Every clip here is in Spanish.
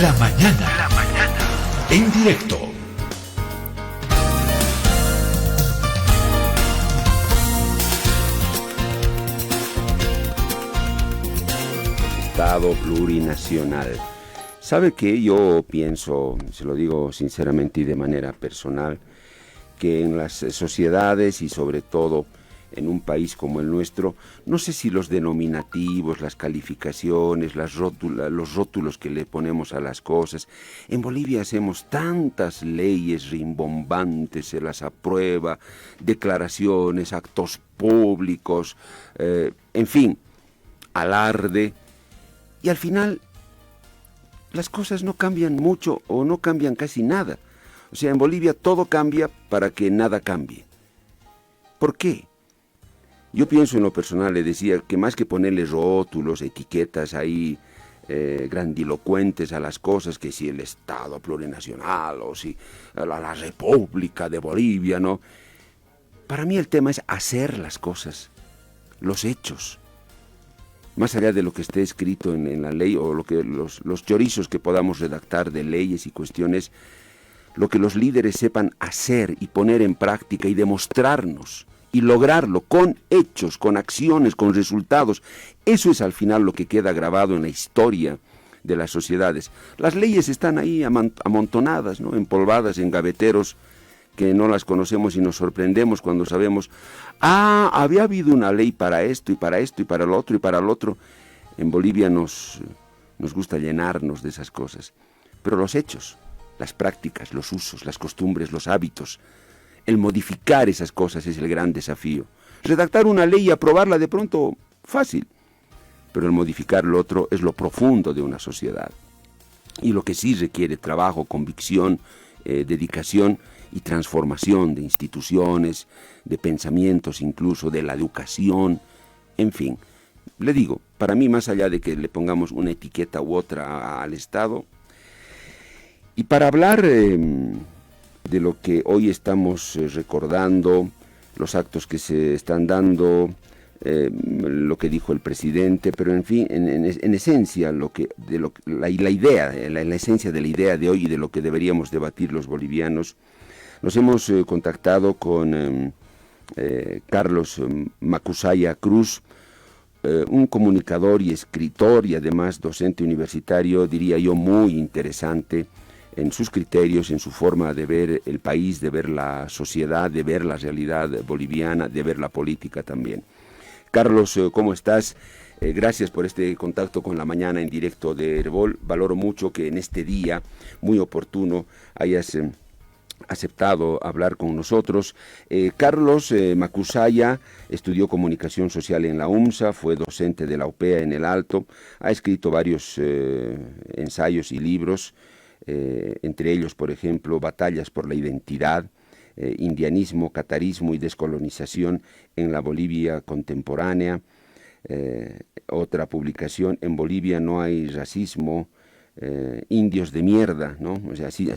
La mañana. En directo. Estado plurinacional. ¿Sabe qué? Yo pienso, se lo digo sinceramente y de manera personal, que en las sociedades y sobre todo en un país como el nuestro, no sé si los denominativos, las calificaciones, los rótulos que le ponemos a las cosas. En Bolivia hacemos tantas leyes rimbombantes, se las aprueba, declaraciones, actos públicos, en fin, alarde. Y al final, las cosas no cambian mucho o no cambian casi nada. O sea, en Bolivia todo cambia para que nada cambie. ¿Por qué? Yo pienso en lo personal, le decía, que más que ponerle rótulos, etiquetas ahí grandilocuentes a las cosas, que si el Estado plurinacional o si la República de Bolivia, ¿no? Para mí el tema es hacer las cosas, los hechos. Más allá de lo que esté escrito en la ley o lo que los chorizos que podamos redactar de leyes y cuestiones, lo que los líderes sepan hacer y poner en práctica y demostrarnos y lograrlo con hechos, con acciones, con resultados. Eso es al final lo que queda grabado en la historia de las sociedades. Las leyes están ahí amontonadas, ¿no? Empolvadas en gaveteros que no las conocemos y nos sorprendemos cuando sabemos, había habido una ley para esto y para esto y para lo otro y para lo otro. En Bolivia nos gusta llenarnos de esas cosas. Pero los hechos, las prácticas, los usos, las costumbres, los hábitos, el modificar esas cosas es el gran desafío. Redactar una ley y aprobarla de pronto, fácil. Pero el modificar lo otro es lo profundo de una sociedad. Y lo que sí requiere trabajo, convicción, dedicación y transformación de instituciones, de pensamientos incluso, de la educación, en fin. Le digo, para mí, más allá de que le pongamos una etiqueta u otra al Estado, y para hablar de lo que hoy estamos recordando, los actos que se están dando, lo que dijo el presidente, pero en fin, en esencia, la idea, la esencia de la idea de hoy y de lo que deberíamos debatir los bolivianos, nos hemos contactado con Carlos Macusaya Cruz, un comunicador y escritor y además docente universitario, diría yo, muy interesante en sus criterios, en su forma de ver el país, de ver la sociedad, de ver la realidad boliviana, de ver la política también. Carlos, ¿cómo estás? Gracias por este contacto con La Mañana en directo de Herbol. Valoro mucho que en este día, muy oportuno, hayas aceptado hablar con nosotros. Carlos Macusaya estudió comunicación social en la UMSA, fue docente de la UPEA en el Alto, ha escrito varios ensayos y libros, entre ellos, por ejemplo, Batallas por la Identidad, Indianismo, Catarismo y Descolonización en la Bolivia Contemporánea. Otra publicación, En Bolivia no hay racismo, indios de mierda, ¿no? O sea, así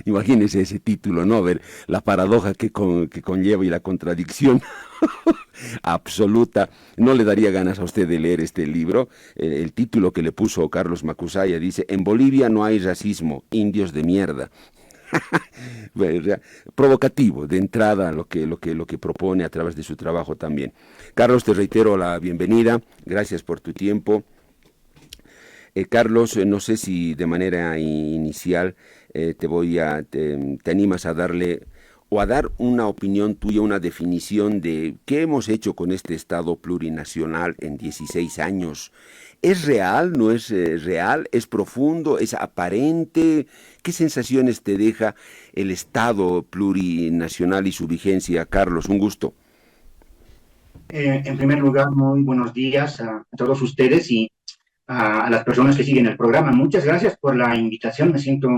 imagínese ese título, ¿no? Ver la paradoja que conlleva y la contradicción absoluta. No le daría ganas a usted de leer este libro. El título que le puso Carlos Macusaya dice: En Bolivia no hay racismo, indios de mierda. Bueno, provocativo de entrada lo que propone a través de su trabajo también. Carlos, te reitero la bienvenida, gracias por tu tiempo. Carlos, no sé si de manera inicial te animas a darle o a dar una opinión tuya, una definición de qué hemos hecho con este Estado plurinacional en 16 años. ¿Es real? ¿No es real? ¿Es profundo? ¿Es aparente? ¿Qué sensaciones te deja el Estado plurinacional y su vigencia? Carlos, un gusto. En primer lugar, muy buenos días a todos ustedes y a las personas que siguen el programa. Muchas gracias por la invitación. Me siento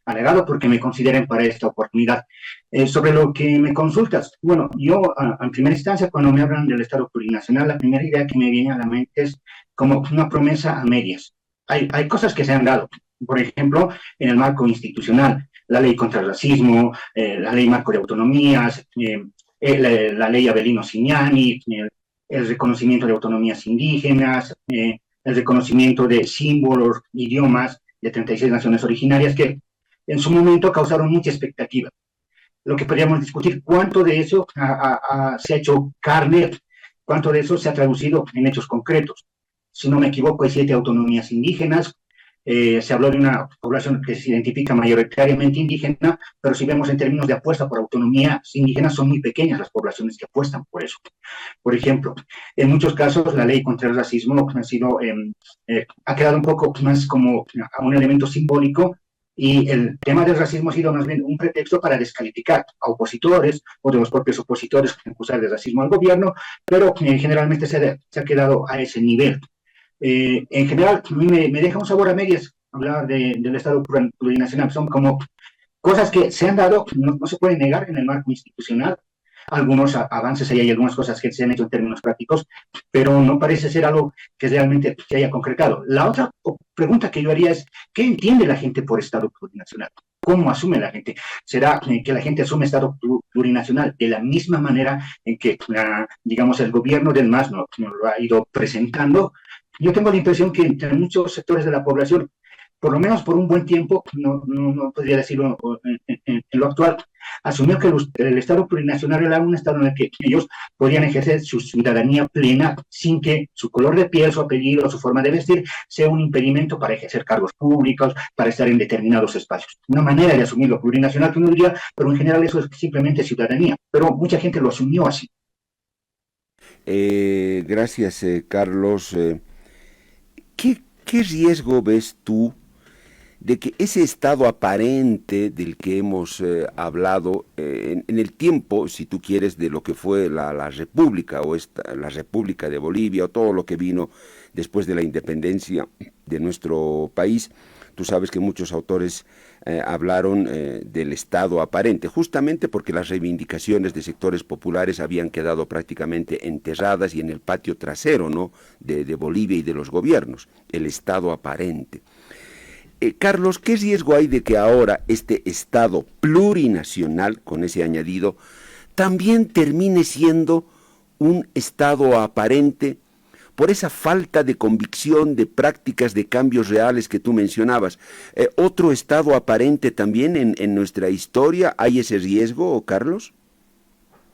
halagado porque me consideren para esta oportunidad. Sobre lo que me consultas, bueno, yo en primera instancia, cuando me hablan del Estado plurinacional, la primera idea que me viene a la mente es como una promesa a medias. Hay cosas que se han dado, por ejemplo, en el marco institucional, la ley contra el racismo, la ley marco de autonomías, la ley Avelino Cignani, el reconocimiento de autonomías indígenas, el reconocimiento de símbolos, idiomas de 36 naciones originarias que en su momento causaron mucha expectativa. Lo que podríamos discutir, cuánto de eso se ha hecho carne, cuánto de eso se ha traducido en hechos concretos. Si no me equivoco, hay 7 autonomías indígenas. Se habló de una población que se identifica mayoritariamente indígena, pero si vemos en términos de apuesta por autonomías indígenas, son muy pequeñas las poblaciones que apuestan por eso. Por ejemplo, en muchos casos la ley contra el racismo ha quedado un poco más como un elemento simbólico, y el tema del racismo ha sido más bien un pretexto para descalificar a opositores o de los propios opositores que acusar de racismo al gobierno, pero generalmente se ha quedado a ese nivel. En general, a mí me deja un sabor a medias hablar del Estado plurinacional. Son como cosas que se han dado, no se pueden negar en el marco institucional. Algunos avances hay algunas cosas que se han hecho en términos prácticos, pero no parece ser algo que realmente se haya concretado. La otra pregunta que yo haría es, ¿qué entiende la gente por Estado plurinacional? ¿Cómo asume la gente? ¿Será que la gente asume Estado plurinacional de la misma manera en que, digamos, el gobierno del MAS nos lo ha ido presentando? Yo tengo la impresión que entre muchos sectores de la población, por lo menos por un buen tiempo, no podría decirlo en lo actual, asumió que el Estado plurinacional era un Estado en el que ellos podían ejercer su ciudadanía plena sin que su color de piel, su apellido, su forma de vestir sea un impedimento para ejercer cargos públicos, para estar en determinados espacios. Una manera de asumir lo plurinacional que uno diría, pero en general eso es simplemente ciudadanía. Pero mucha gente lo asumió así. Gracias, Carlos. ¿Qué riesgo ves tú de que ese estado aparente del que hemos hablado en el tiempo, si tú quieres, de lo que fue la República la República de Bolivia o todo lo que vino después de la independencia de nuestro país? Tú sabes que muchos autores hablaron del estado aparente, justamente porque las reivindicaciones de sectores populares habían quedado prácticamente enterradas y en el patio trasero, ¿no?, de Bolivia y de los gobiernos, el estado aparente. Carlos, ¿qué riesgo hay de que ahora este estado plurinacional, con ese añadido, también termine siendo un estado aparente por esa falta de convicción, de prácticas, de cambios reales que tú mencionabas? ¿Otro estado aparente también en nuestra historia? ¿Hay ese riesgo, Carlos?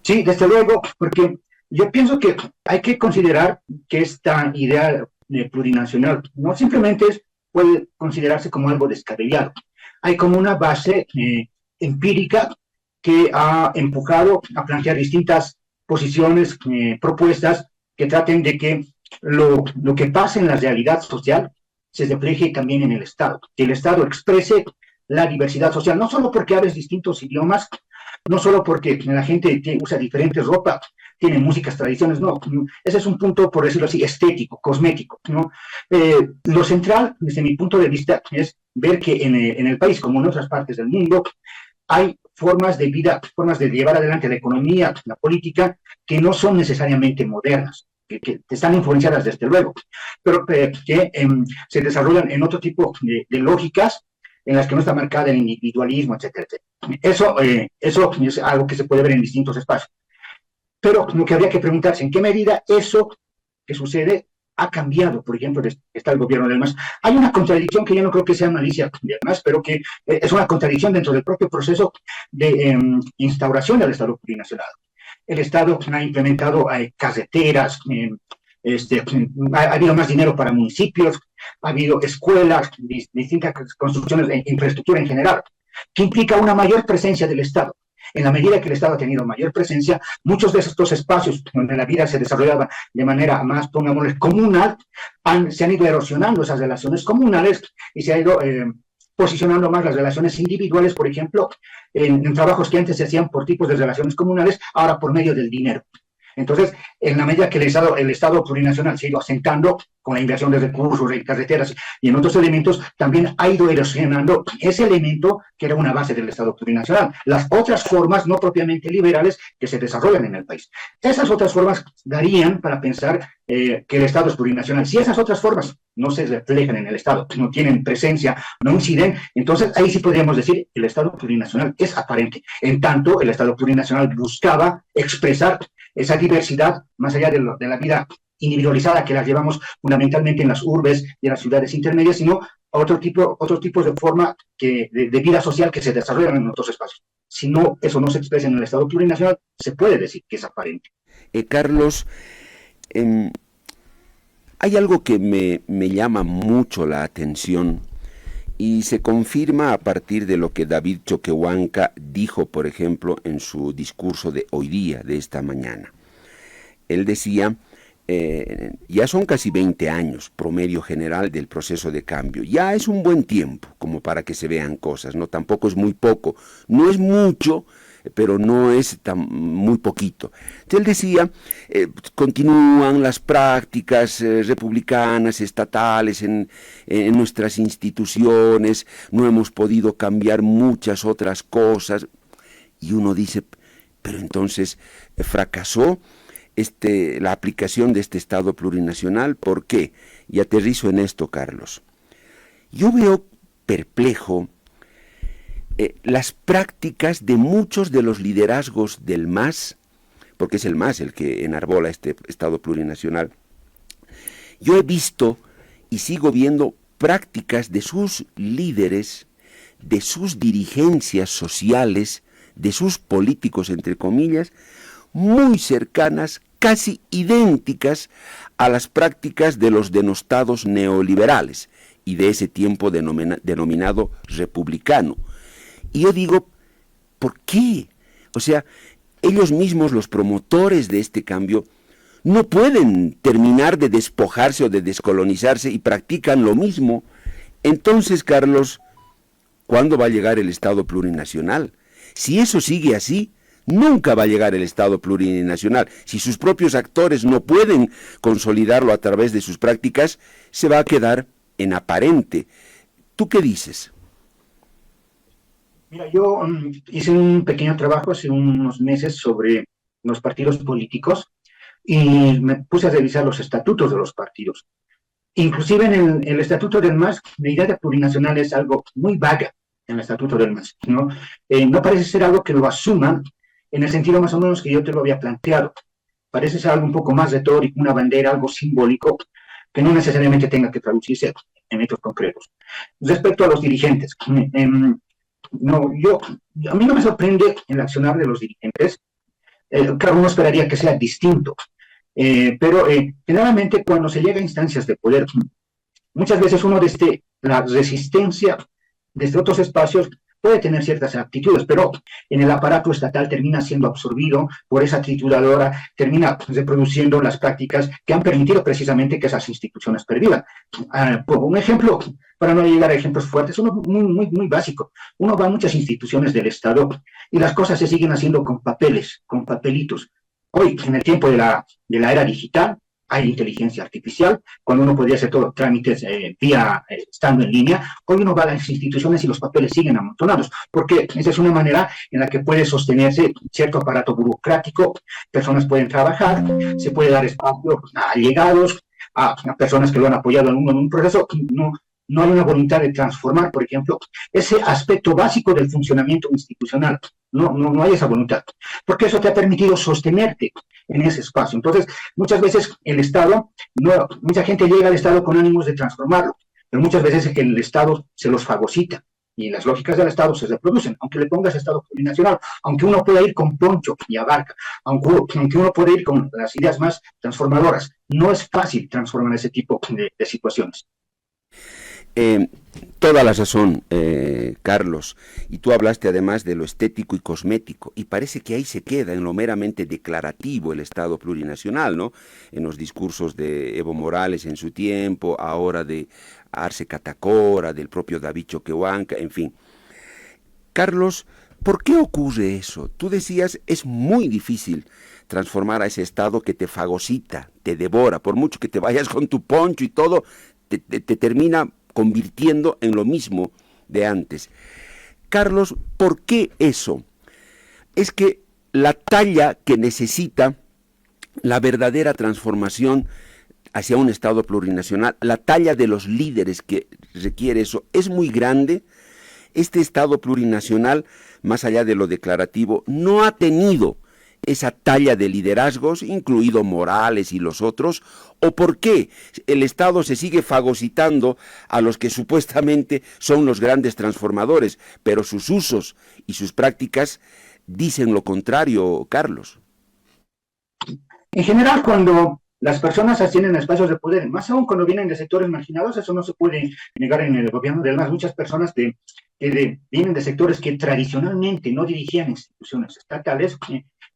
Sí, desde luego, porque yo pienso que hay que considerar que esta idea de plurinacional no simplemente puede considerarse como algo descabellado. Hay como una base empírica que ha empujado a plantear distintas posiciones, propuestas que traten de que lo que pasa en la realidad social se refleje también en el Estado, que el Estado exprese la diversidad social, no solo porque hables distintos idiomas, no solo porque la gente usa diferentes ropa, tiene músicas, tradiciones, no, ese es un punto, por decirlo así, estético, cosmético, ¿no? Lo central, desde mi punto de vista, es ver que en el país, como en otras partes del mundo, hay formas de vida, formas de llevar adelante la economía, la política, que no son necesariamente modernas, que están influenciadas desde luego, pero que se desarrollan en otro tipo de lógicas en las que no está marcada el individualismo, etcétera, etcétera. Eso es algo que se puede ver en distintos espacios. Pero lo que habría que preguntarse, ¿en qué medida eso que sucede ha cambiado? Por ejemplo, está el gobierno del MAS. Hay una contradicción que yo no creo que sea malicia del MAS, pero que es una contradicción dentro del propio proceso de instauración del Estado plurinacional. El Estado ha implementado carreteras, ha habido más dinero para municipios, ha habido escuelas, distintas construcciones de infraestructura en general, que implica una mayor presencia del Estado. En la medida que el Estado ha tenido mayor presencia, muchos de estos espacios donde la vida se desarrollaba de manera más, pongámosle, comunal, se han ido erosionando esas relaciones comunales y se ha ido posicionando más las relaciones individuales, por ejemplo, en trabajos que antes se hacían por tipos de relaciones comunales, ahora por medio del dinero. Entonces, en la medida que el Estado plurinacional se ha ido asentando con la inversión de recursos, en carreteras y en otros elementos, también ha ido erosionando ese elemento que era una base del Estado plurinacional. Las otras formas no propiamente liberales que se desarrollan en el país. Esas otras formas darían para pensar que el Estado es plurinacional. Si esas otras formas no se reflejan en el Estado, no tienen presencia, no inciden, entonces ahí sí podríamos decir que el Estado plurinacional es aparente. En tanto, el Estado plurinacional buscaba expresar esa diversidad más allá de la vida individualizada que las llevamos fundamentalmente en las urbes y en las ciudades intermedias, sino a otros tipos de forma de vida social que se desarrollan en otros espacios. Si no, eso no se expresa en el Estado plurinacional, se puede decir que es aparente. Carlos, hay algo que me llama mucho la atención y se confirma a partir de lo que David Choquehuanca dijo, por ejemplo, en su discurso de hoy día, de esta mañana. Él decía, ya son casi 20 años promedio general del proceso de cambio. Ya es un buen tiempo como para que se vean cosas, ¿no? Tampoco es muy poco, no es mucho, pero no es muy poquito. Entonces él decía, continúan las prácticas republicanas, estatales en nuestras instituciones, no hemos podido cambiar muchas otras cosas. Y uno dice, pero entonces fracasó la aplicación de este Estado plurinacional. ¿Por qué? Y aterrizo en esto, Carlos. Yo veo perplejo las prácticas de muchos de los liderazgos del MAS, porque es el MAS el que enarbola este Estado plurinacional. Yo he visto y sigo viendo prácticas de sus líderes, de sus dirigencias sociales, de sus políticos, entre comillas, muy cercanas, casi idénticas a las prácticas de los denostados neoliberales y de ese tiempo denominado republicano. Y yo digo, ¿por qué? O sea, ellos mismos, los promotores de este cambio, no pueden terminar de despojarse o de descolonizarse y practican lo mismo. Entonces, Carlos, ¿cuándo va a llegar el Estado plurinacional? Si eso sigue así, nunca va a llegar el Estado plurinacional. Si sus propios actores no pueden consolidarlo a través de sus prácticas, se va a quedar en aparente. ¿Tú qué dices? Mira, yo hice un pequeño trabajo hace unos meses sobre los partidos políticos y me puse a revisar los estatutos de los partidos. Inclusive en el estatuto del MAS, la idea de plurinacional es algo muy vaga en el estatuto del MAS, ¿no? No parece ser algo que lo asuman en el sentido más o menos que yo te lo había planteado. Parece ser algo un poco más retórico, una bandera, algo simbólico, que no necesariamente tenga que traducirse en hechos concretos. Respecto a los dirigentes, a mí no me sorprende el accionar de los dirigentes. Claro, uno esperaría que sea distinto, pero generalmente cuando se llega a instancias de poder, muchas veces uno desde la resistencia, desde otros espacios, puede tener ciertas aptitudes, pero en el aparato estatal termina siendo absorbido por esa trituradora, termina reproduciendo las prácticas que han permitido precisamente que esas instituciones pervivan. Por un ejemplo, para no llegar a ejemplos fuertes, uno muy básico. Uno va a muchas instituciones del Estado y las cosas se siguen haciendo con papeles, con papelitos. Hoy, en el tiempo de la era digital, hay inteligencia artificial, cuando uno podría hacer todos los trámites estando en línea, hoy uno va a las instituciones y los papeles siguen amontonados, porque esa es una manera en la que puede sostenerse cierto aparato burocrático, personas pueden trabajar, se puede dar espacio a allegados, a personas que lo han apoyado en un proceso. No hay una voluntad de transformar, por ejemplo, ese aspecto básico del funcionamiento institucional. No hay esa voluntad, porque eso te ha permitido sostenerte en ese espacio. Entonces, muchas veces el Estado, mucha gente llega al Estado con ánimos de transformarlo, pero muchas veces el Estado se los fagocita y las lógicas del Estado se reproducen, aunque le pongas Estado plurinacional, aunque uno pueda ir con poncho y abarca, aunque uno pueda ir con las ideas más transformadoras. No es fácil transformar ese tipo de situaciones. Toda la razón, Carlos, y tú hablaste además de lo estético y cosmético, y parece que ahí se queda en lo meramente declarativo el Estado plurinacional, ¿no? En los discursos de Evo Morales en su tiempo, ahora de Arce Catacora, del propio David Choquehuanca, en fin. Carlos, ¿por qué ocurre eso? Tú decías, es muy difícil transformar a ese Estado que te fagocita, te devora, por mucho que te vayas con tu poncho y todo, te termina convirtiendo en lo mismo de antes. Carlos, ¿por qué eso? Es que la talla que necesita la verdadera transformación hacia un Estado plurinacional, la talla de los líderes que requiere eso, es muy grande. Este Estado plurinacional, más allá de lo declarativo, no ha tenido esa talla de liderazgos, incluido Morales y los otros, o por qué el Estado se sigue fagocitando a los que supuestamente son los grandes transformadores, pero sus usos y sus prácticas dicen lo contrario, Carlos. En general, cuando las personas ascienden a espacios de poder, más aún cuando vienen de sectores marginados, eso no se puede negar en el gobierno. Además, muchas personas vienen de sectores que tradicionalmente no dirigían instituciones estatales.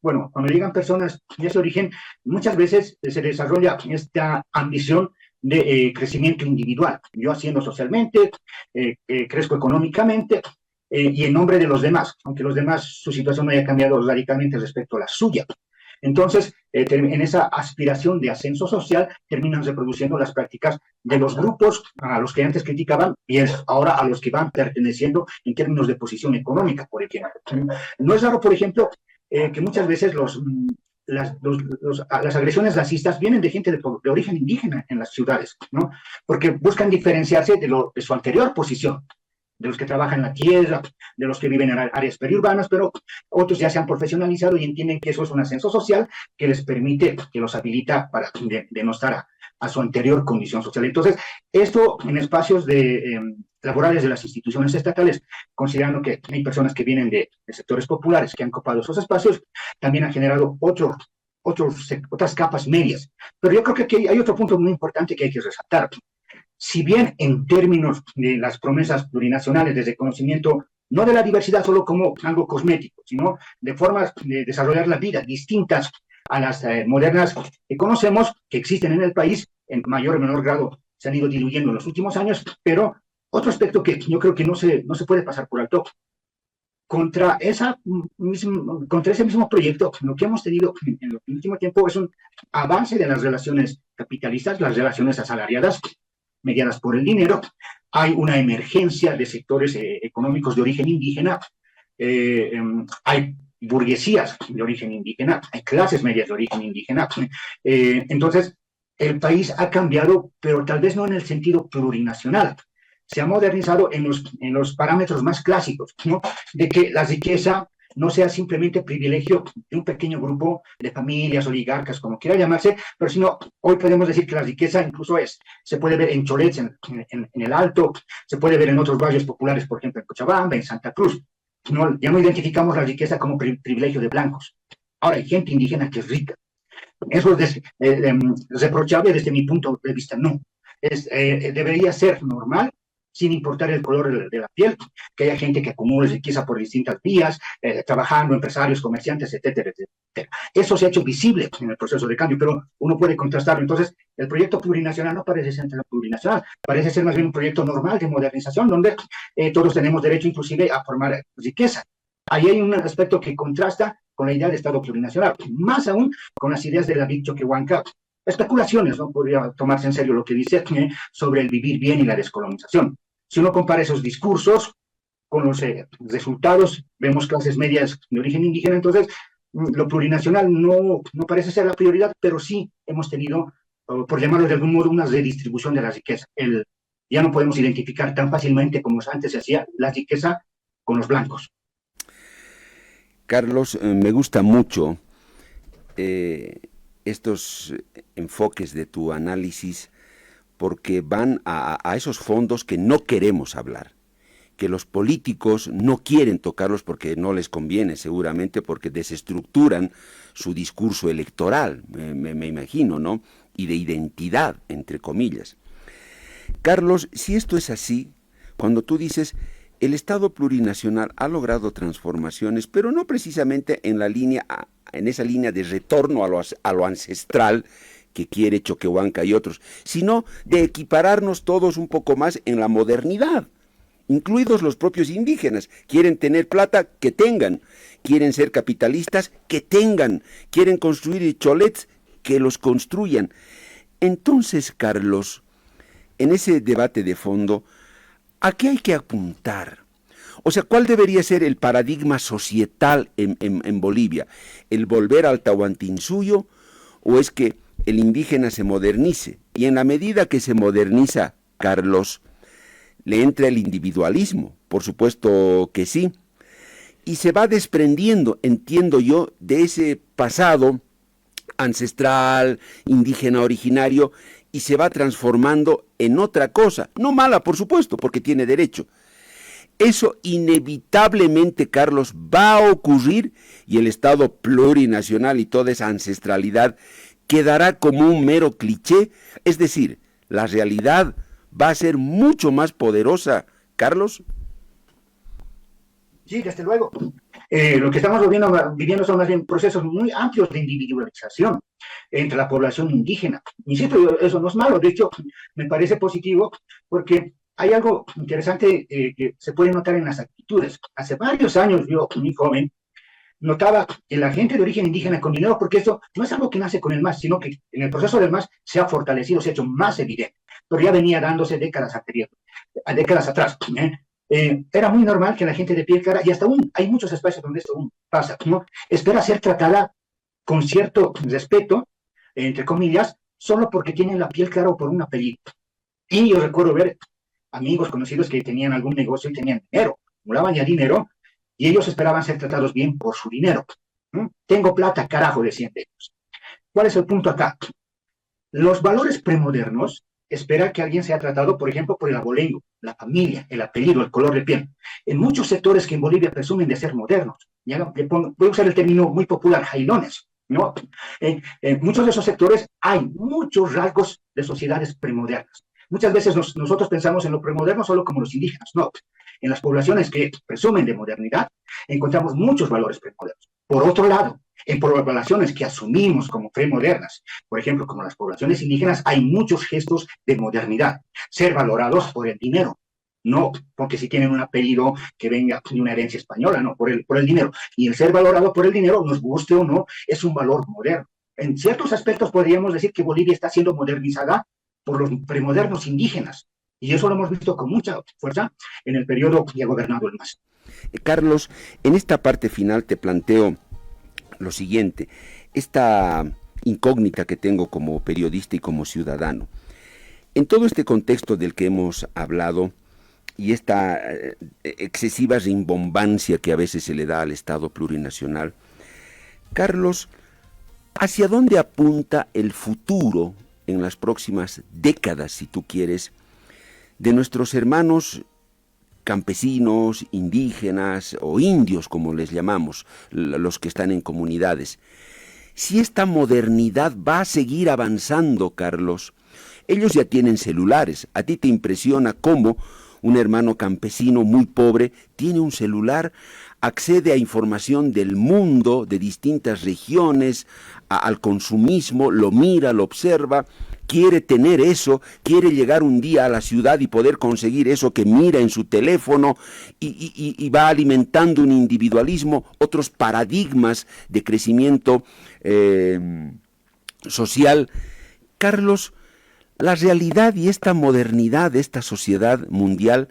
Bueno, cuando llegan personas de ese origen, muchas veces se desarrolla esta ambición de crecimiento individual. Yo asciendo socialmente, crezco económicamente, y en nombre de los demás, aunque los demás su situación no haya cambiado radicalmente respecto a la suya. Entonces, en esa aspiración de ascenso social, terminan reproduciendo las prácticas de los grupos a los que antes criticaban y ahora a los que van perteneciendo en términos de posición económica, por ejemplo. No es raro, por ejemplo, que muchas veces las agresiones racistas vienen de gente de origen indígena en las ciudades, ¿no? Porque buscan diferenciarse de su anterior posición, de los que trabajan en la tierra, de los que viven en áreas periurbanas, pero otros ya se han profesionalizado y entienden que eso es un ascenso social que les permite, que los habilita para denostar a su anterior condición social. Entonces, esto en espacios laborales de las instituciones estatales, considerando que hay personas que vienen de sectores populares que han copado esos espacios, también han generado otras capas medias. Pero yo creo que aquí hay otro punto muy importante que hay que resaltar. Si bien en términos de las promesas plurinacionales de reconocimiento, no de la diversidad solo como algo cosmético, sino de formas de desarrollar la vida distintas a las modernas que conocemos, que existen en el país, en mayor o menor grado se han ido diluyendo en los últimos años, pero otro aspecto que yo creo que no se puede pasar por alto, contra ese mismo proyecto, lo que hemos tenido en el último tiempo es un avance de las relaciones capitalistas, las relaciones asalariadas, mediadas por el dinero. Hay una emergencia de sectores económicos de origen indígena, hay burguesías de origen indígena, hay clases medias de origen indígena. Entonces, el país ha cambiado, pero tal vez no en el sentido plurinacional. Se ha modernizado en los parámetros más clásicos, ¿no? De que la riqueza no sea simplemente privilegio de un pequeño grupo de familias, oligarcas, como quiera llamarse, pero sino hoy podemos decir que la riqueza incluso se puede ver en Cholets, en el Alto, se puede ver en otros barrios populares, por ejemplo en Cochabamba, en Santa Cruz. Ya no identificamos la riqueza como privilegio de blancos. Ahora hay gente indígena que es rica. Eso es reprochable desde mi punto de vista, no. Debería ser normal, sin importar el color de la piel, que haya gente que acumule riqueza por distintas vías, trabajando, empresarios, comerciantes, etcétera, etcétera. Eso se ha hecho visible en el proceso de cambio, pero uno puede contrastarlo. Entonces, el proyecto plurinacional no parece ser plurinacional, parece ser más bien un proyecto normal de modernización, donde todos tenemos derecho inclusive a formar riqueza. Ahí hay un aspecto que contrasta con la idea de Estado plurinacional, más aún con las ideas de David Choquehuanca, especulaciones, no podría tomarse en serio lo que dice sobre el vivir bien y la descolonización. Si uno compara esos discursos con los resultados, vemos clases medias de origen indígena, entonces lo plurinacional no parece ser la prioridad, pero sí hemos tenido, por llamarlo de algún modo, una redistribución de la riqueza. Ya no podemos identificar tan fácilmente como antes se hacía la riqueza con los blancos. Carlos, me gusta mucho estos enfoques de tu análisis, porque van a esos fondos que no queremos hablar, que los políticos no quieren tocarlos porque no les conviene, seguramente porque desestructuran su discurso electoral, me imagino, ¿no? Y de identidad, entre comillas. Carlos, si esto es así, cuando tú dices, el Estado plurinacional ha logrado transformaciones, pero no precisamente en esa línea de retorno a lo ancestral, que quiere Choquehuanca y otros, sino de equipararnos todos un poco más en la modernidad, incluidos los propios indígenas. Quieren tener plata, que tengan. Quieren ser capitalistas, que tengan. Quieren construir cholets, que los construyan. Entonces, Carlos, en ese debate de fondo, ¿a qué hay que apuntar? O sea, ¿cuál debería ser el paradigma societal en Bolivia? ¿El volver al Tahuantinsuyo o es que el indígena se modernice? Y en la medida que se moderniza, Carlos, le entra el individualismo, por supuesto que sí. y se va desprendiendo, entiendo yo, de ese pasado ancestral, indígena originario, y se va transformando en otra cosa, no mala por supuesto, porque tiene derecho. Eso inevitablemente, Carlos, va a ocurrir y el Estado plurinacional y toda esa ancestralidad quedará como un mero cliché, es decir, la realidad va a ser mucho más poderosa, Carlos. Sí, desde luego. Lo que estamos viviendo son más bien procesos muy amplios de individualización entre la población indígena. Insisto, eso no es malo, de hecho, me parece positivo porque hay algo interesante que se puede notar en las actitudes. Hace varios años, yo, muy joven, notaba que la gente de origen indígena con dinero, porque esto no es algo que nace con el MAS, sino que en el proceso del MAS se ha fortalecido, se ha hecho más evidente, pero ya venía dándose décadas atrás. Era muy normal que la gente de piel clara, y hasta aún hay muchos espacios donde esto aún pasa, ¿no? Espera ser tratada con cierto respeto, entre comillas, solo porque tienen la piel clara o por un apellido. Y yo recuerdo ver amigos conocidos que tenían algún negocio y tenían dinero, acumulaban ya dinero, y ellos esperaban ser tratados bien por su dinero. Tengo plata, carajo, decían ellos. ¿Cuál es el punto acá? Los valores premodernos esperan que alguien sea tratado, por ejemplo, por el abolengo, la familia, el apellido, el color de piel. En muchos sectores que en Bolivia presumen de ser modernos, voy a usar el término muy popular, jailones, ¿no? En muchos de esos sectores hay muchos rasgos de sociedades premodernas. Muchas veces nosotros pensamos en lo premoderno solo como los indígenas, no. En las poblaciones que presumen de modernidad encontramos muchos valores premodernos. Por otro lado, en poblaciones que asumimos como premodernas, por ejemplo, como las poblaciones indígenas, hay muchos gestos de modernidad. Ser valorados por el dinero, no porque si tienen un apellido que venga de una herencia española, no, por el dinero. Y el ser valorado por el dinero, nos guste o no, es un valor moderno. En ciertos aspectos podríamos decir que Bolivia está siendo modernizada por los premodernos indígenas. Y eso lo hemos visto con mucha fuerza en el periodo que ha gobernado el MAS. Carlos, en esta parte final te planteo lo siguiente, esta incógnita que tengo como periodista y como ciudadano. En todo este contexto del que hemos hablado y esta excesiva rimbombancia que a veces se le da al Estado plurinacional, Carlos, ¿hacia dónde apunta el futuro en las próximas décadas, si tú quieres, de nuestros hermanos campesinos, indígenas o indios, como les llamamos, los que están en comunidades? Si esta modernidad va a seguir avanzando, Carlos, ellos ya tienen celulares. ¿A ti te impresiona cómo un hermano campesino muy pobre tiene un celular, accede a información del mundo, de distintas regiones, al consumismo, lo mira, lo observa, quiere tener eso, quiere llegar un día a la ciudad y poder conseguir eso que mira en su teléfono y va alimentando un individualismo, otros paradigmas de crecimiento social? Carlos, la realidad y esta modernidad de esta sociedad mundial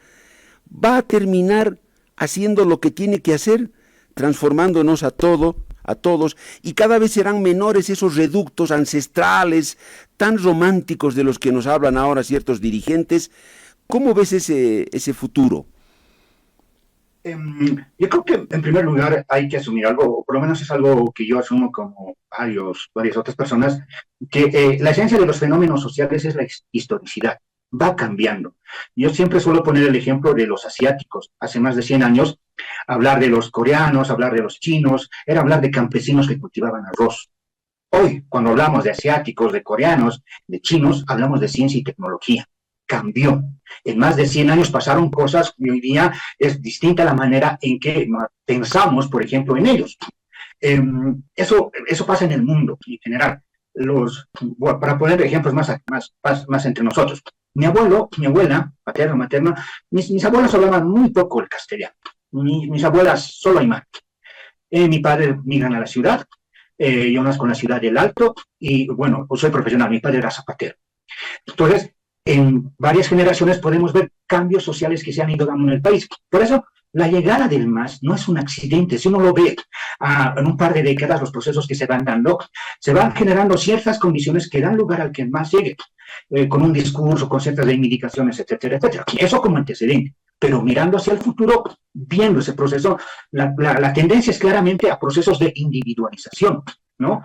va a terminar haciendo lo que tiene que hacer, transformándonos a todos, y cada vez serán menores esos reductos ancestrales tan románticos de los que nos hablan ahora ciertos dirigentes. ¿Cómo ves ese futuro? Yo creo que en primer lugar hay que asumir algo, o por lo menos es algo que yo asumo como varias otras personas, que la esencia de los fenómenos sociales es la historicidad, va cambiando. Yo siempre suelo poner el ejemplo de los asiáticos. Hace más de 100 años, hablar de los coreanos, hablar de los chinos, era hablar de campesinos que cultivaban arroz. Hoy, cuando hablamos de asiáticos, de coreanos, de chinos, hablamos de ciencia y tecnología. Cambió. En más de 100 años pasaron cosas y hoy día es distinta la manera en que pensamos, por ejemplo, en ellos. Eso pasa en el mundo en general. Para poner ejemplos más entre nosotros. Mi abuela, paterna, materna, mis abuelas hablaban muy poco el castellano. Mis abuelas solo aymara. Mi padre migran a la ciudad, yo nazco en la ciudad del Alto y, bueno, pues soy profesional, mi padre era zapatero. Entonces, en varias generaciones podemos ver cambios sociales que se han ido dando en el país. Por eso, la llegada del MAS no es un accidente. Si uno lo ve en un par de décadas, los procesos que se van dando, se van generando ciertas condiciones que dan lugar al que el MAS llegue, con un discurso, con ciertas reivindicaciones, etcétera, etcétera. Eso como antecedente. pero mirando hacia el futuro, viendo ese proceso, la tendencia es claramente a procesos de individualización, ¿no?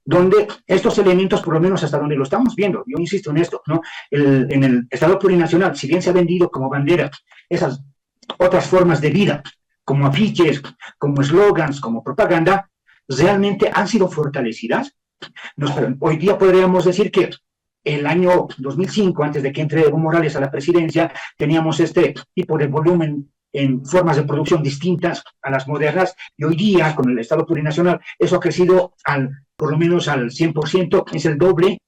Donde estos elementos, por lo menos hasta donde lo estamos viendo, yo insisto en esto, ¿no? En el Estado plurinacional, si bien se ha vendido como bandera esas otras formas de vida, como afiches, como eslogans, como propaganda, realmente han sido fortalecidas. Hoy día podríamos decir que el año 2005, antes de que entre Evo Morales a la presidencia, teníamos este tipo de volumen en formas de producción distintas a las modernas, y hoy día, con el Estado plurinacional, eso ha crecido por lo menos al 100%, es el doble.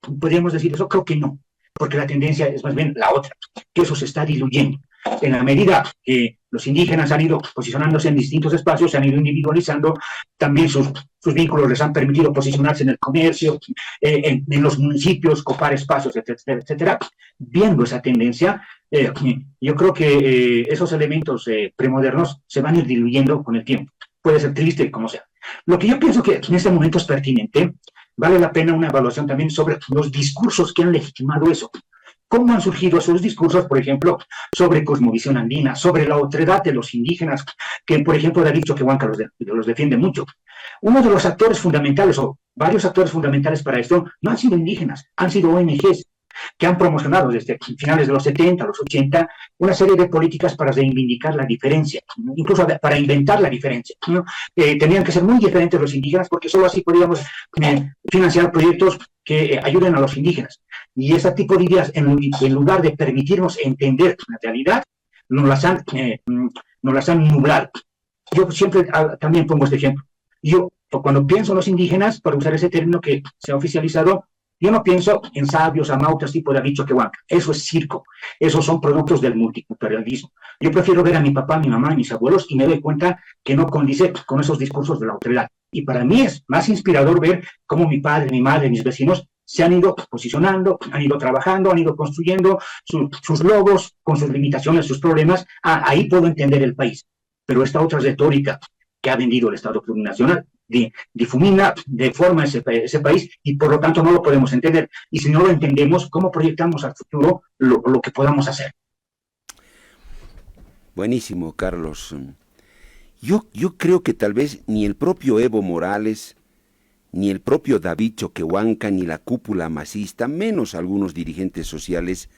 ¿Podríamos decir eso? Creo que no, porque la tendencia es más bien la otra, que eso se está diluyendo. En la medida que los indígenas han ido posicionándose en distintos espacios, se han ido individualizando, también sus vínculos les han permitido posicionarse en el comercio, en los municipios, copar espacios, etcétera, etcétera. Viendo esa tendencia, yo creo que esos elementos premodernos se van a ir diluyendo con el tiempo. Puede ser triste, como sea. Lo que yo pienso que en este momento es pertinente, vale la pena una evaluación también sobre los discursos que han legitimado eso. ¿Cómo han surgido esos discursos, por ejemplo, sobre cosmovisión andina, sobre la otredad de los indígenas, que, por ejemplo, David Choquehuanca los defiende mucho? Uno de los actores fundamentales, o varios actores fundamentales para esto, no han sido indígenas, han sido ONGs, que han promocionado desde finales de los 70, los 80, una serie de políticas para reivindicar la diferencia, incluso para inventar la diferencia, ¿no? Tenían que ser muy diferentes los indígenas, porque solo así podíamos financiar proyectos que ayuden a los indígenas. Y ese tipo de ideas, en lugar de permitirnos entender la realidad, nos las han nublado. Yo siempre también pongo este ejemplo. Yo, cuando pienso en los indígenas, para usar ese término que se ha oficializado, yo no pienso en sabios, amautas, tipo David Choquehuanca. Eso es circo. Esos son productos del multiculturalismo. Yo prefiero ver a mi papá, mi mamá y mis abuelos y me doy cuenta que no condice con esos discursos de la autoridad. Y para mí es más inspirador ver cómo mi padre, mi madre, mis vecinos se han ido posicionando, han ido trabajando, han ido construyendo sus logos con sus limitaciones, sus problemas. Ahí puedo entender el país. Pero esta otra retórica que ha vendido el Estado plurinacional difumina, deforma ese país, y por lo tanto no lo podemos entender. Y si no lo entendemos, ¿cómo proyectamos al futuro lo que podamos hacer? Buenísimo, Carlos. Yo creo que tal vez ni el propio Evo Morales, ni el propio David Choquehuanca, ni la cúpula masista, menos algunos dirigentes sociales,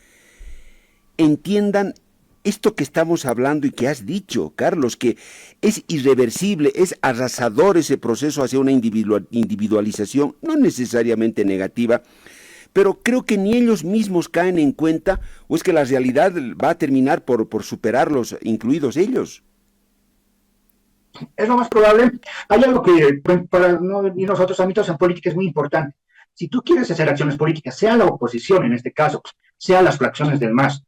entiendan esto que estamos hablando y que has dicho, Carlos, que es irreversible, es arrasador ese proceso hacia una individualización, no necesariamente negativa, pero creo que ni ellos mismos caen en cuenta, o es que la realidad va a terminar por superarlos, incluidos ellos. Es lo más probable. Hay algo que para irnos a otros ámbitos en política es muy importante. Si tú quieres hacer acciones políticas, sea la oposición en este caso, sea las fracciones del MAS,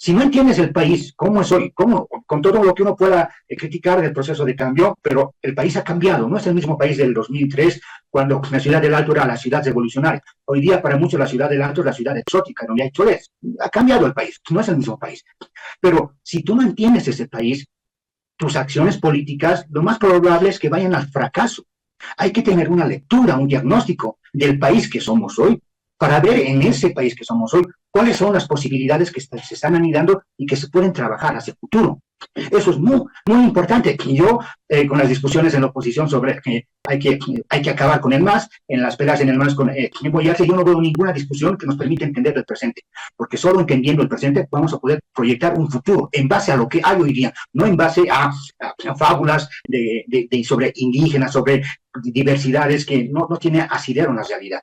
si no entiendes el país, cómo es hoy, con todo lo que uno pueda criticar del proceso de cambio, pero el país ha cambiado, no es el mismo país del 2003, cuando la ciudad del Alto era la ciudad revolucionaria. Hoy día para muchos la ciudad del Alto es la ciudad exótica, donde hay cholés. Ha cambiado el país, no es el mismo país. Pero si tú no entiendes ese país, tus acciones políticas, lo más probable es que vayan al fracaso. Hay que tener una lectura, un diagnóstico del país que somos hoy, para ver en ese país que somos hoy cuáles son las posibilidades que se están anidando y que se pueden trabajar hacia el futuro. Eso es muy, muy importante. Y yo, con las discusiones en la oposición sobre que hay que acabar con el MAS, en las peleas en el MAS con Boyace, yo no veo ninguna discusión que nos permita entender el presente, porque solo entendiendo el presente vamos a poder proyectar un futuro en base a lo que hay hoy día, no en base a fábulas sobre indígenas, sobre diversidades que no tiene asidero en la realidad.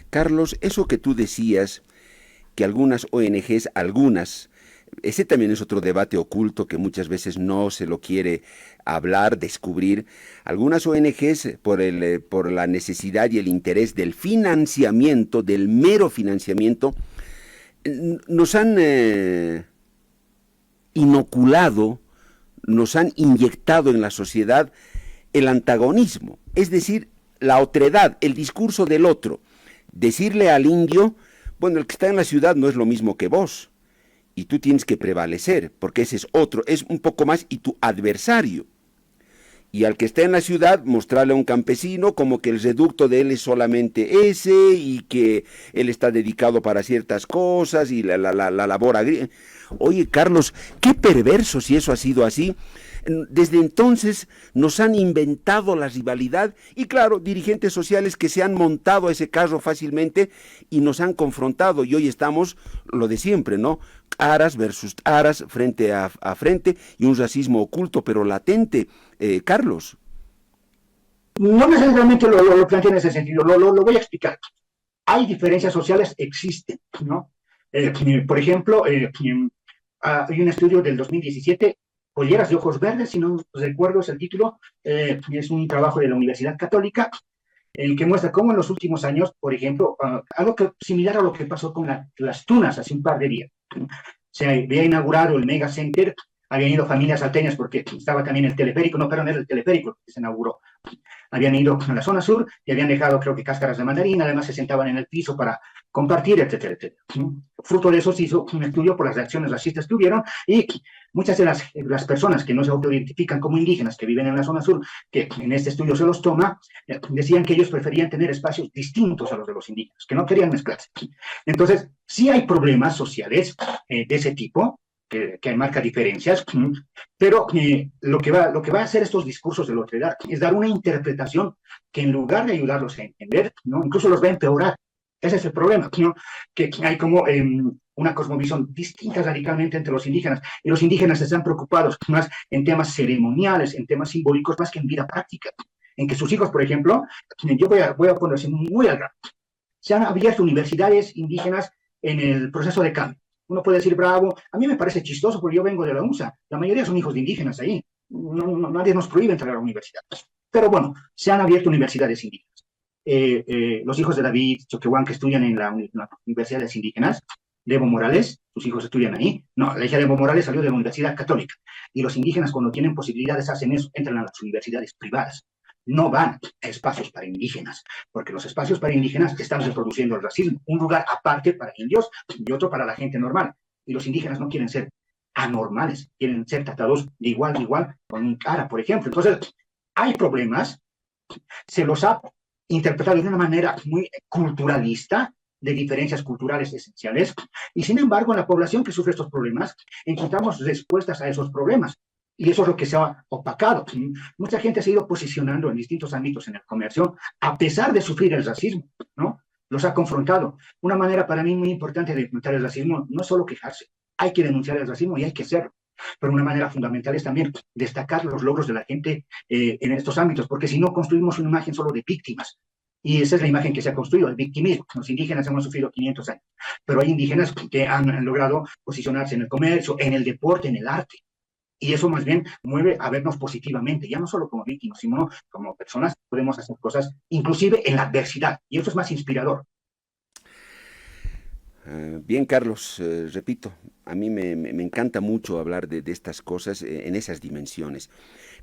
Carlos, eso que tú decías, que algunas ONGs, ese también es otro debate oculto que muchas veces no se lo quiere hablar, descubrir. Algunas ONGs, por la necesidad y el interés del financiamiento, del mero financiamiento, nos han inoculado, nos han inyectado en la sociedad el antagonismo, es decir, la otredad, el discurso del otro. Decirle al indio, bueno, el que está en la ciudad no es lo mismo que vos, y tú tienes que prevalecer, porque ese es otro, es un poco más y tu adversario. Y al que está en la ciudad, mostrarle a un campesino como que el reducto de él es solamente ese y que él está dedicado para ciertas cosas y la labor agrícola. Oye, Carlos, qué perverso si eso ha sido así. Desde entonces nos han inventado la rivalidad y claro, dirigentes sociales que se han montado a ese carro fácilmente y nos han confrontado y hoy estamos lo de siempre, ¿no? Aras versus aras, frente a frente y un racismo oculto pero latente. Carlos. No necesariamente lo planteo en ese sentido, lo voy a explicar. Hay diferencias sociales, existen, ¿no? Por ejemplo, hay un estudio del 2017, Polleras de Ojos Verdes, si no recuerdo es el título, es un trabajo de la Universidad Católica, el que muestra cómo en los últimos años, por ejemplo, algo similar a lo que pasó con las tunas hace un par de días. Se había inaugurado el Mega Center, habían ido familias salteñas porque estaba también el teleférico, no, pero no era el teleférico que se inauguró. Habían ido a la zona sur y habían dejado, creo que, cáscaras de mandarina, además se sentaban en el piso para compartir, etcétera, etcétera. Fruto de eso se hizo un estudio por las reacciones racistas que hubieron y muchas de las personas que no se autoidentifican como indígenas, que viven en la zona sur, que en este estudio se los toma, decían que ellos preferían tener espacios distintos a los de los indígenas, que no querían mezclarse. Entonces, sí hay problemas sociales de ese tipo, que marca diferencias, pero lo que va a hacer estos discursos de la otredad es dar una interpretación que en lugar de ayudarlos a entender, ¿no? Incluso los va a empeorar. Ese es el problema, ¿no? Que hay como una cosmovisión distinta radicalmente entre los indígenas, y los indígenas están preocupados más en temas ceremoniales, en temas simbólicos, más que en vida práctica, en que sus hijos, por ejemplo, yo voy a ponerse muy al grano, se han abierto universidades indígenas en el proceso de cambio. Uno puede decir, bravo, a mí me parece chistoso porque yo vengo de la UNSA, la mayoría son hijos de indígenas ahí, nadie nos prohíbe entrar a la universidad. Pero bueno, se han abierto universidades indígenas. Los hijos de David Choquehuán que estudian en las universidades indígenas, de Evo Morales, sus hijos estudian ahí. No, la hija de Evo Morales salió de la Universidad Católica. Y los indígenas cuando tienen posibilidades hacen eso, entran a las universidades privadas. No van a espacios para indígenas, porque los espacios para indígenas están reproduciendo el racismo. Un lugar aparte para indios y otro para la gente normal. Y los indígenas no quieren ser anormales, quieren ser tratados de igual a igual con un cara, por ejemplo. Entonces, hay problemas, se los ha interpretado de una manera muy culturalista, de diferencias culturales esenciales, y sin embargo, en la población que sufre estos problemas, encontramos respuestas a esos problemas. Y eso es lo que se ha opacado. Mucha gente se ha ido posicionando en distintos ámbitos en el comercio, a pesar de sufrir el racismo, ¿no? Los ha confrontado. Una manera para mí muy importante de enfrentar el racismo no es solo quejarse, hay que denunciar el racismo y hay que hacerlo. Pero una manera fundamental es también destacar los logros de la gente en estos ámbitos, porque si no construimos una imagen solo de víctimas. Y esa es la imagen que se ha construido, el victimismo. Los indígenas hemos sufrido 500 años, pero hay indígenas que han logrado posicionarse en el comercio, en el deporte, en el arte. Y eso más bien mueve a vernos positivamente, ya no solo como víctimas, sino como personas que podemos hacer cosas, inclusive en la adversidad. Y eso es más inspirador. Bien, Carlos, repito, a mí me encanta mucho hablar de estas cosas en esas dimensiones.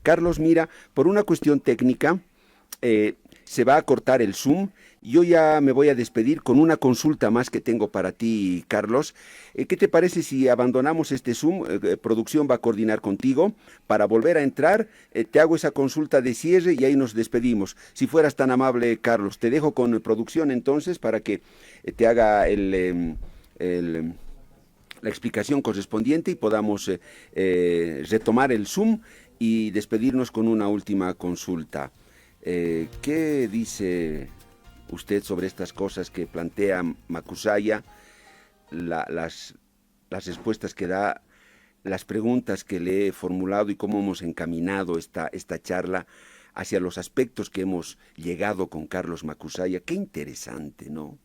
Carlos, mira, por una cuestión técnica, se va a cortar el Zoom. Yo ya me voy a despedir con una consulta más que tengo para ti, Carlos. ¿Qué te parece si abandonamos este Zoom? Producción va a coordinar contigo para volver a entrar. Te hago esa consulta de cierre y ahí nos despedimos. Si fueras tan amable, Carlos, te dejo con producción entonces para que te haga la explicación correspondiente y podamos retomar el Zoom y despedirnos con una última consulta. ¿Qué dice usted sobre estas cosas que plantea Macusaya, las respuestas que da, las preguntas que le he formulado y cómo hemos encaminado esta charla hacia los aspectos que hemos llegado con Carlos Macusaya? Qué interesante, ¿no?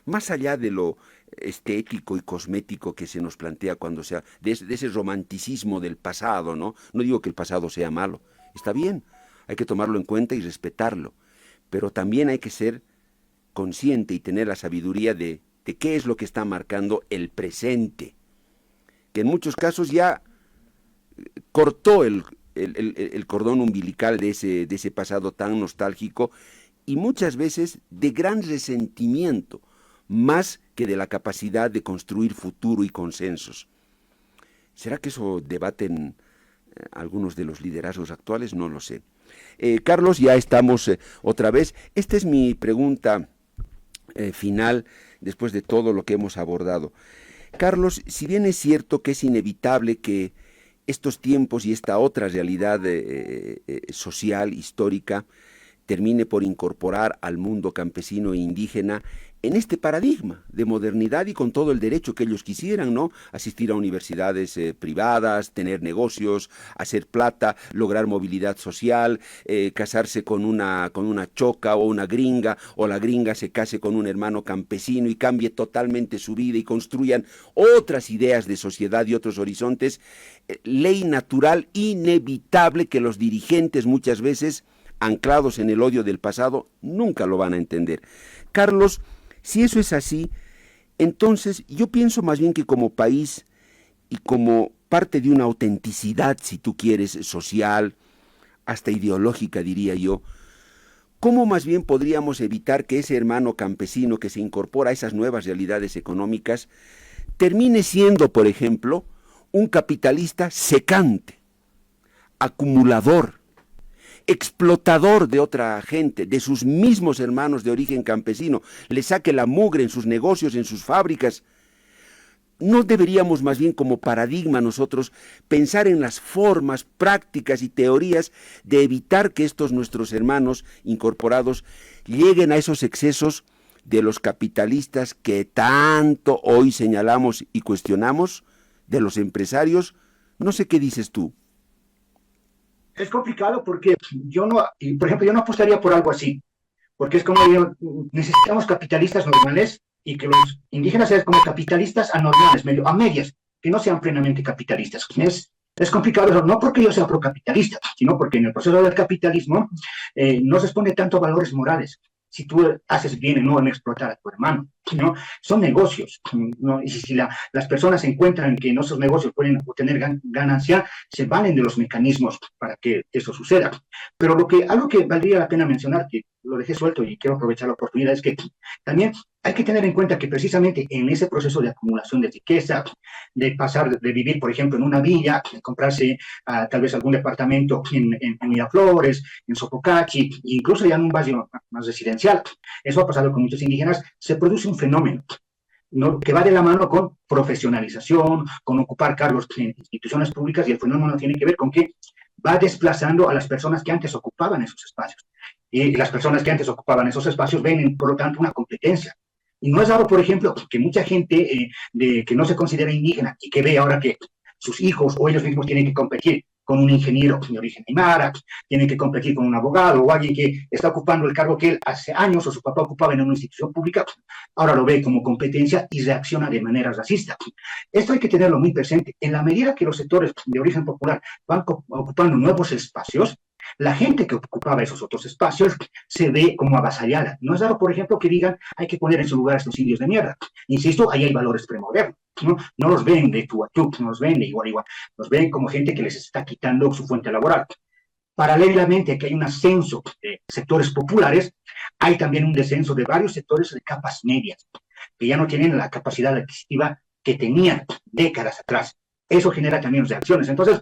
Más allá de lo estético y cosmético que se nos plantea cuando sea, de ese romanticismo del pasado, ¿no? No digo que el pasado sea malo, está bien, hay que tomarlo en cuenta y respetarlo, pero también hay que ser consciente y tener la sabiduría de qué es lo que está marcando el presente, que en muchos casos ya cortó el cordón umbilical de ese pasado tan nostálgico y muchas veces de gran resentimiento, más que de la capacidad de construir futuro y consensos. ¿Será que eso debaten algunos de los liderazgos actuales, no lo sé. Carlos, ya estamos otra vez. Esta es mi pregunta final después de todo lo que hemos abordado. Carlos, si bien es cierto que es inevitable que estos tiempos y esta otra realidad social, histórica, termine por incorporar al mundo campesino e indígena en este paradigma de modernidad y con todo el derecho que ellos quisieran, ¿no? Asistir a universidades privadas, tener negocios, hacer plata, lograr movilidad social, casarse con una choca o una gringa, o la gringa se case con un hermano campesino y cambie totalmente su vida y construyan otras ideas de sociedad y otros horizontes. Ley natural, inevitable, que los dirigentes muchas veces, anclados en el odio del pasado, nunca lo van a entender. Carlos, si eso es así, entonces yo pienso más bien que como país y como parte de una autenticidad, si tú quieres, social, hasta ideológica, diría yo, ¿cómo más bien podríamos evitar que ese hermano campesino que se incorpora a esas nuevas realidades económicas termine siendo, por ejemplo, un capitalista secante, acumulador, explotador de otra gente, de sus mismos hermanos de origen campesino, le saque la mugre en sus negocios, en sus fábricas? ¿No deberíamos más bien como paradigma nosotros pensar en las formas, prácticas y teorías de evitar que estos nuestros hermanos incorporados lleguen a esos excesos de los capitalistas que tanto hoy señalamos y cuestionamos, de los empresarios? No sé qué dices tú. Es complicado porque por ejemplo, yo no apostaría por algo así, porque es como necesitamos capitalistas normales y que los indígenas sean como capitalistas anormales, medio a medias, que no sean plenamente capitalistas. Es complicado eso, no porque yo sea procapitalista, sino porque en el proceso del capitalismo no se expone tanto a valores morales. Si tú haces bien en no en explotar a tu hermano, ¿no? Son negocios, ¿no? Y si las personas encuentran que en esos negocios pueden obtener ganancia, se valen de los mecanismos para que eso suceda. Pero algo que valdría la pena mencionar, que lo dejé suelto y quiero aprovechar la oportunidad, es que también hay que tener en cuenta que precisamente en ese proceso de acumulación de riqueza, de pasar de vivir, por ejemplo, en una villa, de comprarse tal vez algún departamento en Miraflores, en Sopocachi, incluso ya en un barrio más residencial, eso ha pasado con muchos indígenas, se produce un fenómeno, ¿no?, que va de la mano con profesionalización, con ocupar cargos en instituciones públicas, y el fenómeno tiene que ver con que va desplazando a las personas que antes ocupaban esos espacios. Y las personas que antes ocupaban esos espacios ven, por lo tanto, una competencia. Y no es raro, por ejemplo, que mucha gente que no se considera indígena y que ve ahora que sus hijos o ellos mismos tienen que competir con un ingeniero de origen aymara, tienen que competir con un abogado o alguien que está ocupando el cargo que él hace años o su papá ocupaba en una institución pública, ahora lo ve como competencia y reacciona de manera racista. Esto hay que tenerlo muy presente. En la medida que los sectores de origen popular van ocupando nuevos espacios, la gente que ocupaba esos otros espacios se ve como avasallada. No es raro, por ejemplo, que digan hay que poner en su lugar a estos indios de mierda. Insisto, ahí hay valores premodernos. No los ven de tú a tú, no los ven de igual a igual. Los ven como gente que les está quitando su fuente laboral. Paralelamente a que hay un ascenso de sectores populares, hay también un descenso de varios sectores de capas medias, que ya no tienen la capacidad adquisitiva que tenían décadas atrás. Eso genera también reacciones. Entonces,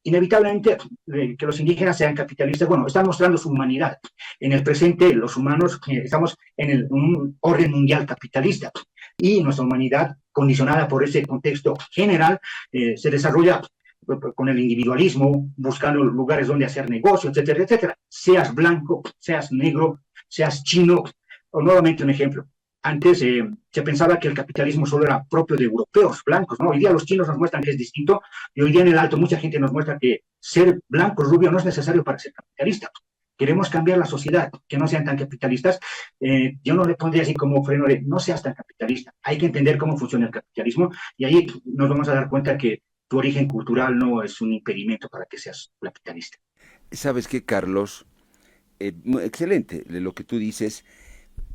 inevitablemente que los indígenas sean capitalistas, bueno, están mostrando su humanidad. En el presente, los humanos estamos en un orden mundial capitalista y nuestra humanidad, condicionada por ese contexto general, se desarrolla con el individualismo, buscando lugares donde hacer negocios, etcétera, etcétera. Seas blanco, seas negro, seas chino, o nuevamente un ejemplo. Antes se pensaba que el capitalismo solo era propio de europeos blancos, ¿no? Hoy día los chinos nos muestran que es distinto, y hoy día en el Alto mucha gente nos muestra que ser blanco, rubio, no es necesario para ser capitalista. Queremos cambiar la sociedad, que no sean tan capitalistas. Yo no le pondría así como freno de no seas tan capitalista. Hay que entender cómo funciona el capitalismo, y ahí nos vamos a dar cuenta que tu origen cultural no es un impedimento para que seas capitalista. ¿Sabes qué, Carlos? Excelente lo que tú dices.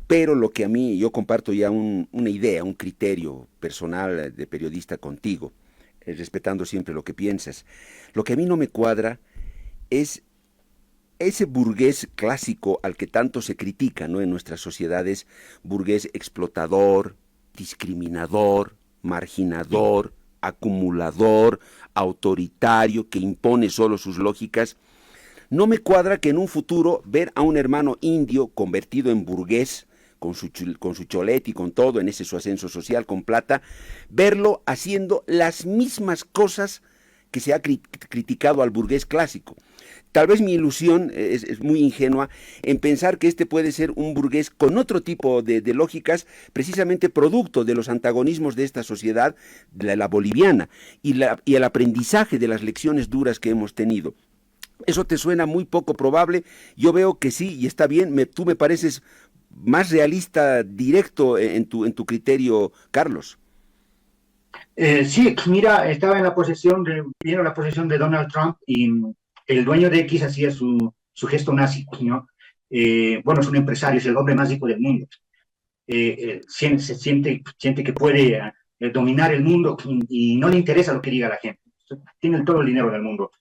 Pero lo que a mí, yo comparto ya una idea, un criterio personal de periodista contigo, respetando siempre lo que piensas. Lo que a mí no me cuadra es ese burgués clásico al que tanto se critica, ¿no?, en nuestras sociedades, burgués explotador, discriminador, marginador, acumulador, autoritario, que impone solo sus lógicas. No me cuadra que en un futuro ver a un hermano indio convertido en burgués, con su cholete y con todo, en ese su ascenso social con plata, verlo haciendo las mismas cosas que se ha criticado al burgués clásico. Tal vez mi ilusión es muy ingenua en pensar que este puede ser un burgués con otro tipo de lógicas, precisamente producto de los antagonismos de esta sociedad, de la boliviana, y el aprendizaje de las lecciones duras que hemos tenido. ¿Eso te suena muy poco probable? Yo veo que sí, y está bien. Tú me pareces más realista, directo en tu criterio, Carlos. Sí, mira, estaba vino la posesión de Donald Trump y el dueño de X hacía su gesto nazi, ¿no? Bueno, es un empresario, es el hombre más rico del mundo. Siente que puede dominar el mundo y no le interesa lo que diga la gente. Tiene todo el dinero del mundo.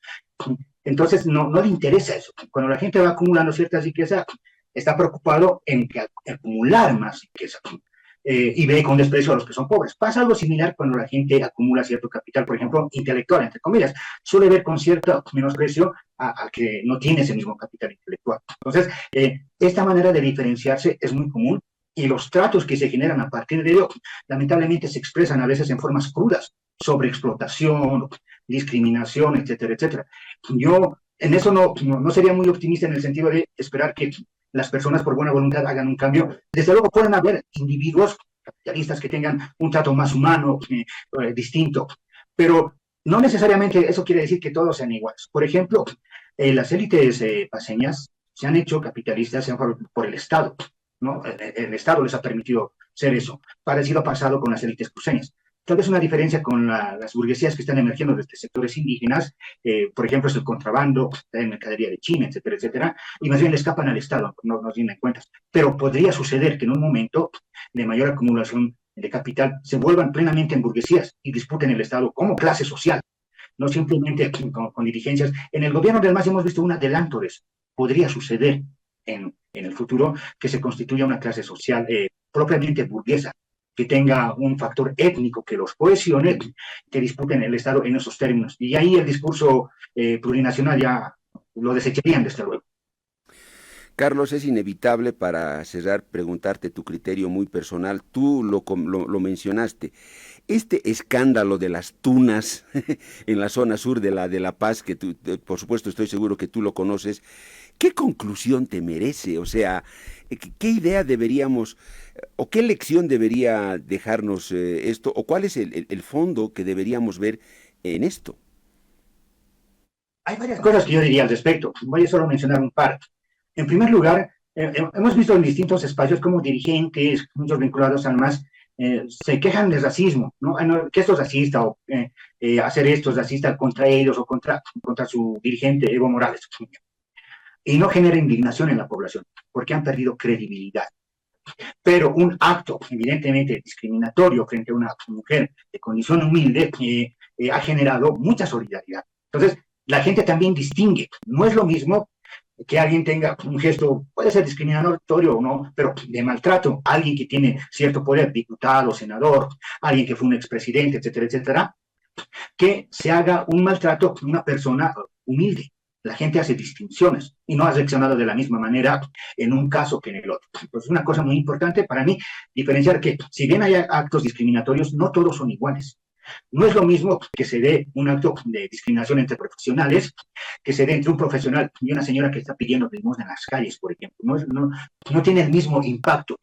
Entonces, no le interesa eso. Cuando la gente va acumulando cierta riqueza, está preocupado en acumular más riqueza. Y ve con desprecio a los que son pobres. Pasa algo similar cuando la gente acumula cierto capital, por ejemplo, intelectual, entre comillas. Suele ver con cierto menosprecio al que no tiene ese mismo capital intelectual. Entonces, esta manera de diferenciarse es muy común y los tratos que se generan a partir de ello, lamentablemente se expresan a veces en formas crudas, sobre explotación, discriminación, etcétera, etcétera. Yo en eso no sería muy optimista en el sentido de esperar que las personas por buena voluntad hagan un cambio. Desde luego pueden haber individuos capitalistas que tengan un trato más humano, distinto, pero no necesariamente eso quiere decir que todos sean iguales. Por ejemplo, las élites paseñas se han hecho capitalistas por el Estado, ¿no? El Estado les ha permitido ser eso. Parecido ha pasado con las élites cruceñas. Tal vez una diferencia con las burguesías que están emergiendo desde sectores indígenas, por ejemplo, es el contrabando, la mercadería de China, etcétera, etcétera, y más bien le escapan al Estado, no nos tienen en cuenta. Pero podría suceder que en un momento de mayor acumulación de capital se vuelvan plenamente en burguesías y disputen el Estado como clase social, no simplemente con dirigencias. En el gobierno del MAS hemos visto un adelanto de eso. Podría suceder en el futuro que se constituya una clase social propiamente burguesa, que tenga un factor étnico que los cohesione, que disputen el Estado en esos términos. Y ahí el discurso plurinacional ya lo desecharían, desde luego. Carlos, es inevitable para cerrar preguntarte tu criterio muy personal. Tú lo mencionaste. Este escándalo de las tunas en la zona sur de La Paz, que tú, por supuesto estoy seguro que tú lo conoces, ¿qué conclusión te merece? O sea, ¿qué idea deberíamos, o qué lección debería dejarnos esto, o cuál es el fondo que deberíamos ver en esto? Hay varias cosas que yo diría al respecto. Voy a solo mencionar un par. En primer lugar, hemos visto en distintos espacios como dirigentes, muchos vinculados al MAS, se quejan de racismo, ¿no? Que esto es racista, o hacer esto es racista contra ellos o contra su dirigente Evo Morales. Y no genera indignación en la población, porque han perdido credibilidad. Pero un acto evidentemente discriminatorio frente a una mujer de condición humilde ha generado mucha solidaridad. Entonces, la gente también distingue. No es lo mismo que alguien tenga un gesto, puede ser discriminatorio o no, pero de maltrato, alguien que tiene cierto poder, diputado, senador, alguien que fue un expresidente, etcétera, etcétera, que se haga un maltrato con una persona humilde. La gente hace distinciones y no ha reaccionado de la misma manera en un caso que en el otro. Pues es una cosa muy importante para mí diferenciar que si bien hay actos discriminatorios, no todos son iguales. No es lo mismo que se dé un acto de discriminación entre profesionales que se dé entre un profesional y una señora que está pidiendo limosna en las calles, por ejemplo. No tiene el mismo impacto,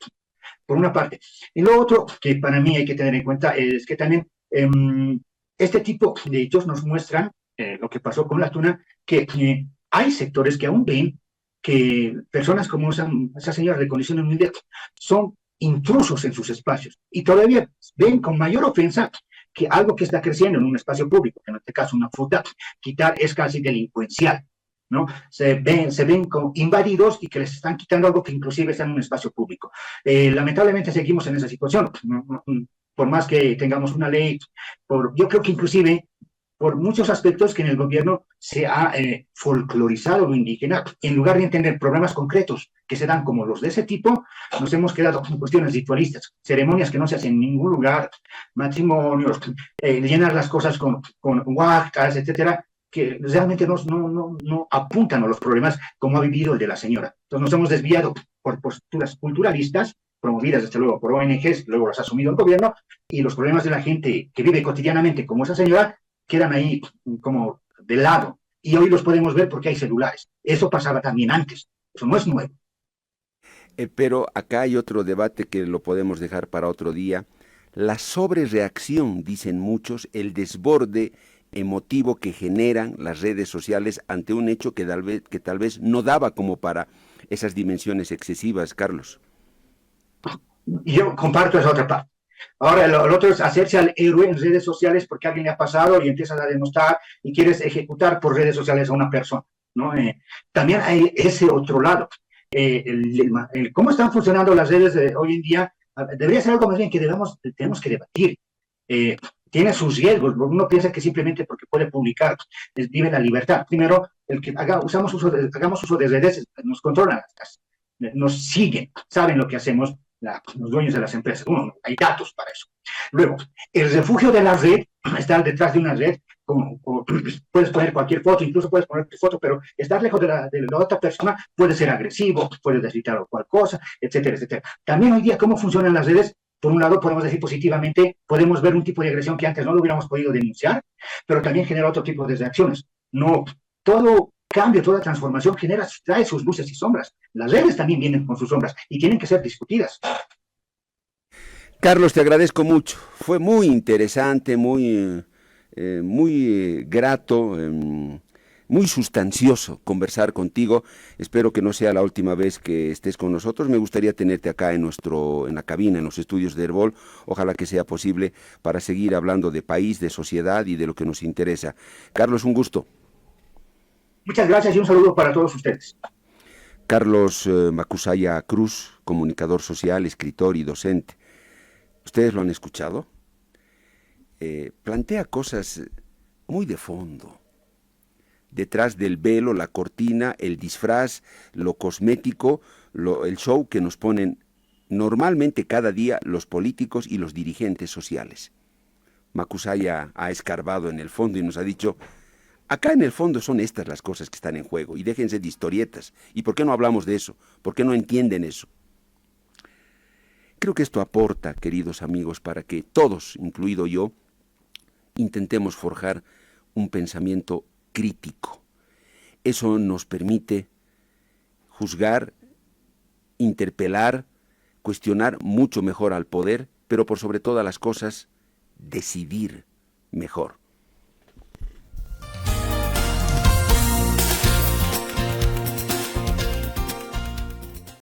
por una parte. Y lo otro que para mí hay que tener en cuenta es que también este tipo de hechos nos muestran lo que pasó con la tuna, que hay sectores que aún ven que personas como esa señora de condición humilde son intrusos en sus espacios y todavía ven con mayor ofensa que algo que está creciendo en un espacio público, en este caso una fruta, quitar es casi delincuencial, ¿no? Se ven como invadidos y que les están quitando algo que inclusive está en un espacio público. Lamentablemente seguimos en esa situación, por más que tengamos una ley, yo creo que inclusive por muchos aspectos que en el gobierno se ha folclorizado lo indígena, en lugar de entender problemas concretos que se dan como los de ese tipo, nos hemos quedado con cuestiones ritualistas, ceremonias que no se hacen en ningún lugar, matrimonios, llenar las cosas con huactas, etcétera, que realmente no apuntan a los problemas como ha vivido el de la señora. Entonces nos hemos desviado por posturas culturalistas, promovidas desde luego por ONGs, luego las ha asumido el gobierno, y los problemas de la gente que vive cotidianamente como esa señora quedan ahí como de lado. Y hoy los podemos ver porque hay celulares. Eso pasaba también antes, eso no es nuevo. Pero acá hay otro debate que lo podemos dejar para otro día. La sobrereacción, dicen muchos, el desborde emotivo que generan las redes sociales ante un hecho que tal vez no daba como para esas dimensiones excesivas, Carlos. Y yo comparto esa otra parte. Ahora, lo otro es hacerse al héroe en redes sociales porque a alguien le ha pasado y empiezas a demostrar y quieres ejecutar por redes sociales a una persona, ¿no? También hay ese otro lado. Cómo están funcionando las redes de hoy en día debería ser algo más bien que tenemos que debatir. Tiene sus riesgos. Uno piensa que simplemente porque puede publicar vive la libertad. Primero, el que hagamos uso de redes nos controlan, nos siguen, saben lo que hacemos los dueños de las empresas. Hay datos para eso. Luego, el refugio de la red, estar detrás de una red, puedes poner cualquier foto, incluso puedes poner tu foto, pero estar lejos de la otra persona puede ser agresivo, puede deslitar cualquier cosa, etcétera, etcétera. También hoy día, ¿cómo funcionan las redes? Por un lado, podemos decir positivamente, podemos ver un tipo de agresión que antes no lo hubiéramos podido denunciar, pero también genera otro tipo de reacciones. No, todo cambio, toda transformación trae sus luces y sombras. Las redes también vienen con sus sombras y tienen que ser discutidas. Carlos, te agradezco mucho. Fue muy interesante, muy grato, muy sustancioso conversar contigo. Espero que no sea la última vez que estés con nosotros. Me gustaría tenerte acá en la cabina, en los estudios de Herbol. Ojalá que sea posible para seguir hablando de país, de sociedad y de lo que nos interesa. Carlos, un gusto. Muchas gracias y un saludo para todos ustedes. Carlos Macusaya Cruz, comunicador social, escritor y docente. ¿Ustedes lo han escuchado? Plantea cosas muy de fondo. Detrás del velo, la cortina, el disfraz, lo cosmético, el show que nos ponen normalmente cada día los políticos y los dirigentes sociales. Macusaya ha escarbado en el fondo y nos ha dicho, acá en el fondo son estas las cosas que están en juego y déjense de historietas. ¿Y por qué no hablamos de eso? ¿Por qué no entienden eso? Creo que esto aporta, queridos amigos, para que todos, incluido yo, intentemos forjar un pensamiento crítico. Eso nos permite juzgar, interpelar, cuestionar mucho mejor al poder, pero por sobre todas las cosas, decidir mejor.